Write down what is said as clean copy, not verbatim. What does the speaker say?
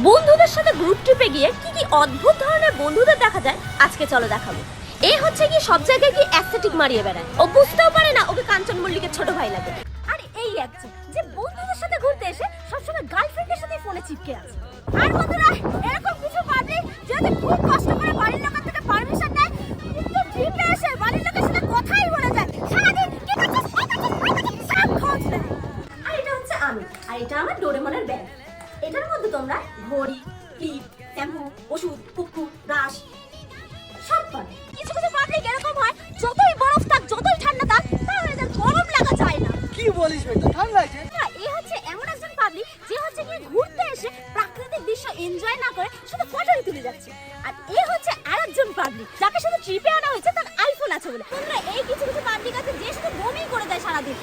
বন্ধুদের সাথে গ্রুপ ট্রিপে গিয়ে কি কি অদ্ভুত ধরনের বন্ধুদের দেখা যায় আজকে চলো দেখাবো। এ হচ্ছে কি সব জায়গায় কি অ্যাস্থেটিক মারিয়ে বেড়ায়, ও বুঝতেও পারে না ওকে কাঞ্চন মল্লিকের ছোট ভাই লাগে। আর এই একজন যে বন্ধুদের সাথে ঘুরতে এসে সবসময় গার্লফ্রেন্ডের সাথে ফোনে চিপকে আছে। আর বন্ধুরা এরকম কিছু পাবলিক যদি খুব কষ্ট করে বাড়ির লোকের থেকে পারমিশন নেয় কিন্তু ট্রিপে এসে বাড়ির লোকের সাথে কথাই বলে যায়, সারাদিন কি করছিস সব খোঁজ নেয়। আর এটা হচ্ছে আমি, আর এটা আমার ডোরেমনের ব্যাগ। এটার মধ্যে তোমরা ঘড়ি, ক্লিপ, শ্যাম্পু, ওষুধ, কুকু, ব্রাশ সব পাবে। কিছু কিছু পাবলিক এরকম হয় যতই বরফ থাক যতই ঠান্ডা থাক তাও এদের গরম লাগা যায় না। কি বলিস ভাই, তো ঠান্ডা আছে না, এই হচ্ছে এমন একজন পাবলিক যে হচ্ছে কি ঘুরতে এসে প্রাকৃতিক দৃশ্য এনজয় না করে শুধু ফটোই তুলে যাচ্ছে। আর এই হচ্ছে আরেকজন পাবলিক যাকে শুধু ট্রিপে আনা হয়েছে তার আইফোন আছে বলে। তোমরা এই কিছু কিছু পাবলিক আছে যে শুধু বমি করে দেয় সারাদিন।